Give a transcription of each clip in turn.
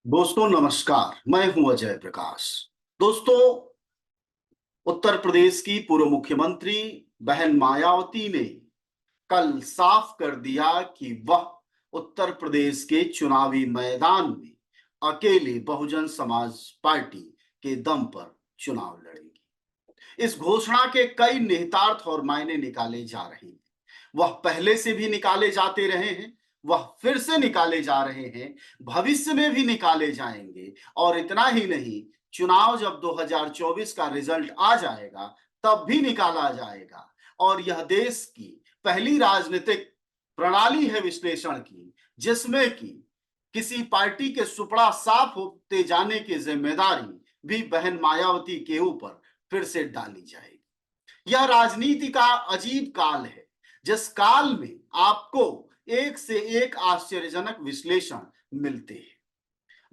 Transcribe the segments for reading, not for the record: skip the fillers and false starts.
दोस्तों नमस्कार। मैं हूं अजय प्रकाश। दोस्तों, उत्तर प्रदेश की पूर्व मुख्यमंत्री बहन मायावती ने कल साफ कर दिया कि वह उत्तर प्रदेश के चुनावी मैदान में अकेले बहुजन समाज पार्टी के दम पर चुनाव लड़ेगी। इस घोषणा के कई निहितार्थ और मायने निकाले जा रहे हैं। वह पहले से भी निकाले जाते रहे हैं, वह फिर से निकाले जा रहे हैं, भविष्य में भी निकाले जाएंगे। और इतना ही नहीं, चुनाव जब 2024 का रिजल्ट आ जाएगा तब भी निकाला जाएगा। और यह देश की पहली राजनीतिक प्रणाली है विश्लेषण की, जिसमें कि किसी पार्टी के सुपड़ा साफ होते जाने की जिम्मेदारी भी बहन मायावती के ऊपर फिर से डाली जाएगी। यह राजनीति का अजीब काल है, जिस काल में आपको एक से एक आश्चर्यजनक विश्लेषण मिलते हैं।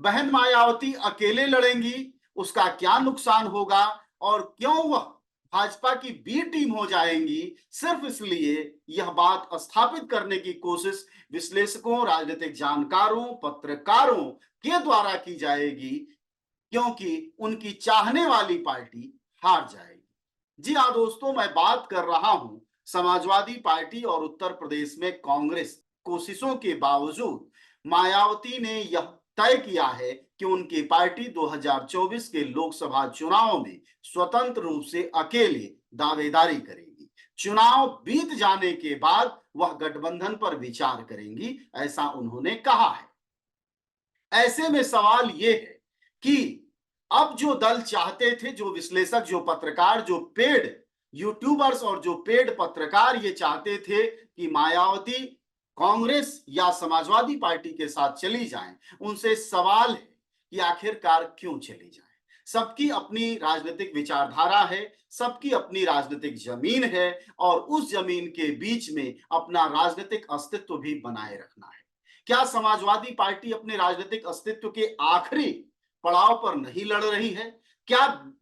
बहन मायावती अकेले लड़ेंगी, उसका क्या नुकसान होगा और क्यों वह भाजपा की बी टीम हो जाएंगी, सिर्फ इसलिए यह बात स्थापित करने की कोशिश विश्लेषकों, राजनीतिक जानकारों, पत्रकारों के द्वारा की जाएगी, क्योंकि उनकी चाहने वाली पार्टी हार जाएगी। जी हाँ दोस्तों, मैं बात कर रहा हूं समाजवादी पार्टी और उत्तर प्रदेश में कांग्रेस कोशिशों के बावजूद मायावती ने यह तय किया है कि उनकी पार्टी 2024 के लोकसभा चुनाव में स्वतंत्र रूप से अकेले दावेदारी करेगी। चुनाव बीत जाने के बाद वह गठबंधन पर विचार करेंगी, ऐसा उन्होंने कहा है। ऐसे में सवाल ये है कि अब जो दल चाहते थे, जो विश्लेषक, जो पत्रकार, जो पेड यूट्यूबर्स और जो पेड पत्रकार ये चाहते थे कि मायावती कांग्रेस या समाजवादी पार्टी के साथ चली जाएं, उनसे सवाल है कि आखिरकार क्यों चली जाएं। सबकी अपनी राजनीतिक विचारधारा है, सबकी अपनी राजनीतिक जमीन है और उस जमीन के बीच में अपना राजनीतिक अस्तित्व भी बनाए रखना है। क्या समाजवादी पार्टी अपने राजनीतिक अस्तित्व के आखिरी पड़ाव पर नहीं लड़ रही है? क्या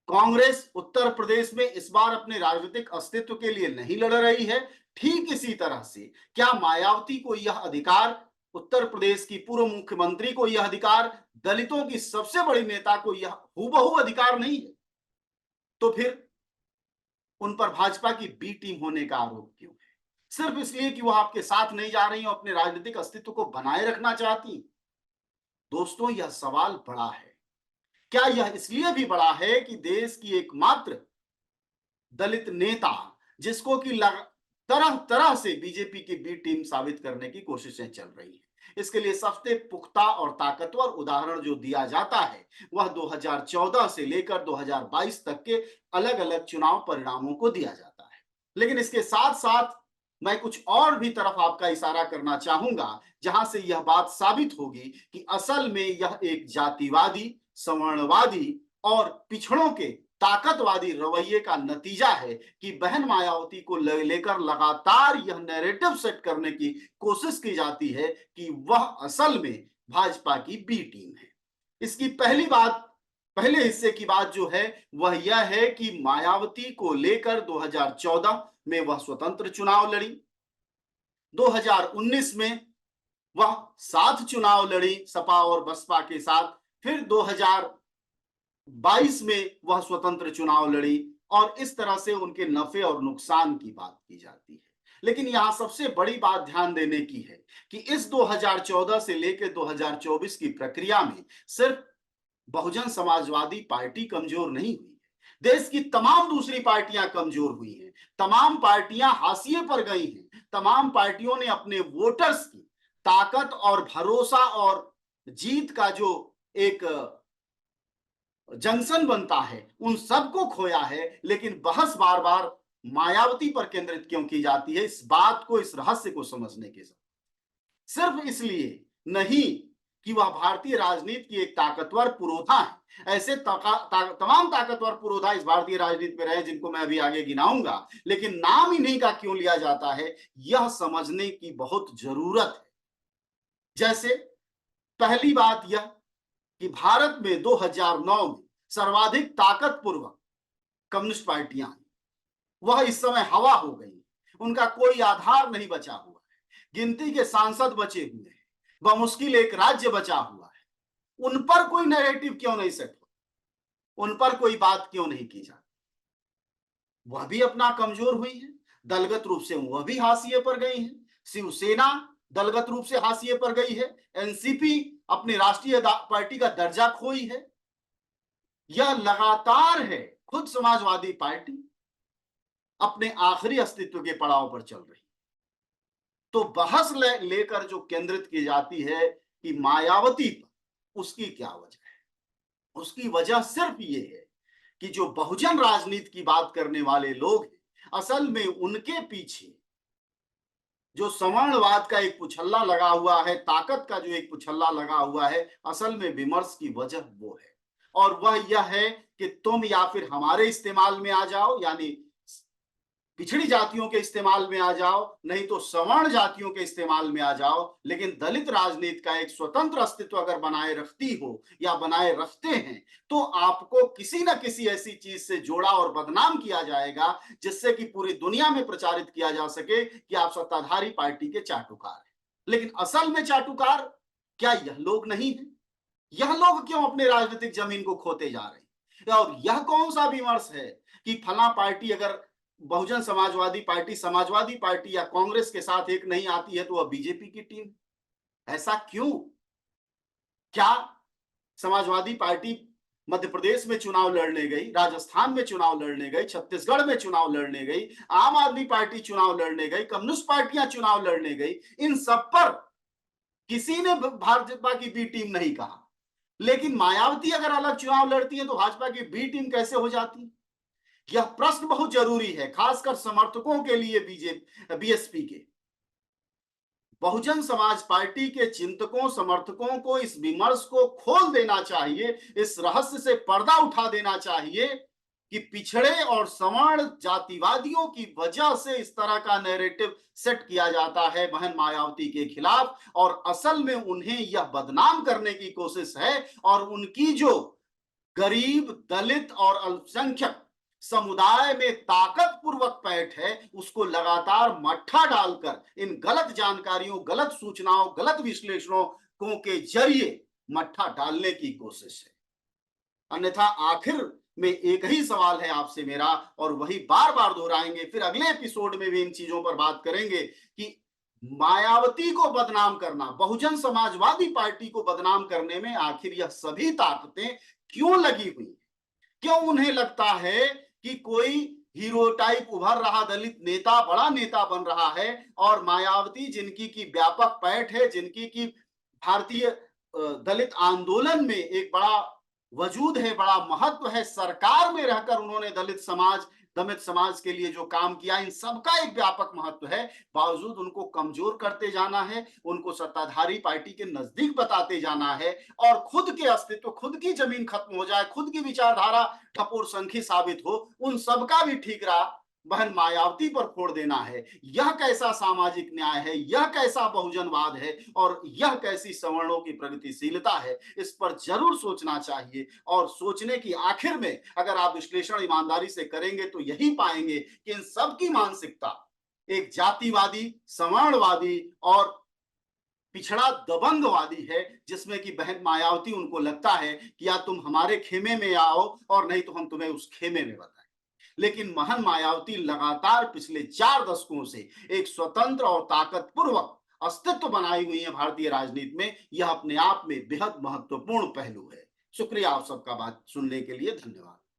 कांग्रेस उत्तर प्रदेश में इस बार अपने राजनीतिक अस्तित्व के लिए नहीं लड़ रही है? ठीक इसी तरह से क्या मायावती को यह अधिकार, उत्तर प्रदेश की पूर्व मुख्यमंत्री को यह अधिकार, दलितों की सबसे बड़ी नेता को यह हूबहू अधिकार नहीं है? तो फिर उन पर भाजपा की बी टीम होने का आरोप क्यों है? सिर्फ इसलिए कि वह आपके साथ नहीं जा रही और अपने राजनीतिक अस्तित्व को बनाए रखना चाहती? दोस्तों, यह सवाल बड़ा है। क्या यह इसलिए भी बड़ा है कि देश की एकमात्र दलित नेता, जिसको कि तरह तरह से बीजेपी की बी टीम साबित करने की कोशिशें चल रही हैं, इसके लिए सबसे पुख्ता और ताकतवर उदाहरण जो दिया जाता है वह 2014 से लेकर 2022 तक के अलग अलग चुनाव परिणामों को दिया जाता है। लेकिन इसके साथ साथ मैं कुछ और भी तरफ आपका इशारा करना चाहूंगा, जहां से यह बात साबित होगी कि असल में यह एक जातिवादी, सवर्णवादी और पिछड़ों के ताकतवादी रवैये का नतीजा है कि बहन मायावती को लेकर लगातार यह नैरेटिव सेट करने की कोशिश की जाती है कि वह असल में भाजपा की बी टीम है। इसकी पहले हिस्से की बात जो है वह यह है कि मायावती को लेकर 2014 में वह स्वतंत्र चुनाव लड़ी, 2019 में वह साथ चुनाव लड़ी सपा और बसपा के साथ, फिर 2022 में वह स्वतंत्र चुनाव लड़ी और इस तरह से उनके नफे और नुकसान की बात की जाती है। लेकिन यहां सबसे बड़ी बात ध्यान देने की है कि इस 2014 से लेकर 2024 की प्रक्रिया में सिर्फ बहुजन समाजवादी पार्टी कमजोर नहीं हुई है, देश की तमाम दूसरी पार्टियां कमजोर हुई हैं, तमाम पार्टियां हाशिए पर गई हैं, तमाम पार्टियों ने अपने वोटर्स की ताकत और भरोसा और जीत का जो एक जंक्शन बनता है उन सबको खोया है। लेकिन बहस बार बार मायावती पर केंद्रित क्यों की जाती है, इस बात को, इस रहस्य को समझने के साथ सिर्फ इसलिए नहीं कि वह भारतीय राजनीति की एक ताकतवर पुरोधा है। ऐसे तमाम ताकतवर पुरोधा इस भारतीय राजनीति में रहे जिनको मैं अभी आगे गिनाऊंगा, लेकिन नाम इन्हीं का क्यों लिया जाता है यह समझने की बहुत जरूरत है। जैसे पहली बात यह कि भारत में 2009 में सर्वाधिक ताकतपूर्वक कम्युनिस्ट पार्टियां, वह इस समय हवा हो गई, उनका कोई आधार नहीं बचा हुआ है, गिनती के सांसद बचे हुए हैं, बमुश्किल एक राज्य बचा हुआ है। उन पर कोई नैरेटिव क्यों नहीं सेट हो, उन पर कोई बात क्यों नहीं की जाती? वह भी अपना कमजोर हुई है, दलगत रूप से वह भी हाशिए पर गई है, शिवसेना दलगत रूप से हाशिए पर गई है, एनसीपी अपनी राष्ट्रीय पार्टी का दर्जा खोई है। यह लगातार है, खुद समाजवादी पार्टी अपने आखिरी अस्तित्व के पड़ाव पर चल रही। तो बहस लेकर जो केंद्रित की जाती है कि मायावती पर, उसकी क्या वजह है? उसकी वजह सिर्फ ये है कि जो बहुजन राजनीति की बात करने वाले लोग हैं, असल में उनके पीछे जो सवर्णवाद का एक पुछल्ला लगा हुआ है, ताकत का जो एक पुछल्ला लगा हुआ है, असल में विमर्श की वजह वो है। और वह यह है कि तुम या फिर हमारे इस्तेमाल में आ जाओ, यानी पिछड़ी जातियों के इस्तेमाल में आ जाओ, नहीं तो सवर्ण जातियों के इस्तेमाल में आ जाओ, लेकिन दलित राजनीति का एक स्वतंत्र अस्तित्व अगर बनाए रखती हो या बनाए रखते हैं, तो आपको किसी ना किसी ऐसी चीज से जोड़ा और बदनाम किया जाएगा जिससे कि पूरी दुनिया में प्रचारित किया जा सके कि आप सत्ताधारी पार्टी के चाटुकार हैं। लेकिन असल में चाटुकार क्या यह लोग नहीं है? यह लोग क्यों अपने राजनीतिक जमीन को खोते जा रहे हैं? और यह कौन सा विमर्श है कि फला पार्टी अगर बहुजन समाजवादी पार्टी या कांग्रेस के साथ एक नहीं आती है तो वह बीजेपी की टीम? ऐसा क्यों? क्या समाजवादी पार्टी मध्य प्रदेश में चुनाव लड़ने गई, राजस्थान में चुनाव लड़ने गई, छत्तीसगढ़ में चुनाव लड़ने गई, आम आदमी पार्टी चुनाव लड़ने गई, कम्युनिस्ट पार्टियां चुनाव लड़ने गई, इन सब पर किसी ने भाजपा की बी टीम नहीं कहा। लेकिन मायावती अगर अलग चुनाव लड़ती है तो भाजपा की बी टीम कैसे हो जाती? यह प्रश्न बहुत जरूरी है, खासकर समर्थकों के लिए, बीजेपी बीएसपी के। बहुजन समाज पार्टी के चिंतकों समर्थकों को इस विमर्श को खोल देना चाहिए, इस रहस्य से पर्दा उठा देना चाहिए कि पिछड़े और सवर्ण जातिवादियों की वजह से इस तरह का नैरेटिव सेट किया जाता है बहन मायावती के खिलाफ, और असल में उन्हें यह बदनाम करने की कोशिश है। और उनकी जो गरीब, दलित और अल्पसंख्यक समुदाय में ताकतपूर्वक पैठ है, उसको लगातार मट्ठा डालकर इन गलत जानकारियों, गलत सूचनाओं, गलत विश्लेषणों के जरिए मट्ठा डालने की कोशिश है। अन्यथा आखिर में एक ही सवाल है आपसे मेरा, और वही बार बार दोहराएंगे, फिर अगले एपिसोड में भी इन चीजों पर बात करेंगे कि मायावती को बदनाम करना, बहुजन समाजवादी पार्टी को बदनाम करने में आखिर यह सभी ताकतें क्यों लगी हुई? क्यों उन्हें लगता है कि कोई हीरो टाइप उभर रहा दलित नेता बड़ा नेता बन रहा है, और मायावती जिनकी की व्यापक पैठ है, जिनकी की भारतीय दलित आंदोलन में एक बड़ा वजूद है, बड़ा महत्व है, सरकार में रहकर उन्होंने दलित समाज के लिए जो काम किया, इन सबका एक व्यापक महत्व है, बावजूद उनको कमजोर करते जाना है, उनको सत्ताधारी पार्टी के नजदीक बताते जाना है, और खुद के अस्तित्व, खुद की जमीन खत्म हो जाए, खुद की विचारधारा ठपोर संखी साबित हो, उन सबका भी ठीकरा बहन मायावती पर फोड़ देना है। यह कैसा सामाजिक न्याय है? यह कैसा बहुजनवाद है? और यह कैसी सवर्णों की प्रगतिशीलता है? इस पर जरूर सोचना चाहिए। और सोचने की आखिर में अगर आप विश्लेषण ईमानदारी से करेंगे तो यही पाएंगे कि इन सब की मानसिकता एक जातिवादी, सवर्णवादी और पिछड़ा दबंगवादी है, जिसमें कि बहन मायावती उनको लगता है कि या तुम हमारे खेमे में आओ और नहीं तो हम तुम्हें उस खेमे में बताएं। लेकिन महन मायावती लगातार पिछले 4 दशकों से एक स्वतंत्र और ताकतपूर्वक अस्तित्व बनाई हुई है भारतीय राजनीति में। यह अपने आप में बेहद महत्वपूर्ण पहलू है। शुक्रिया आप सबका बात सुनने के लिए, धन्यवाद।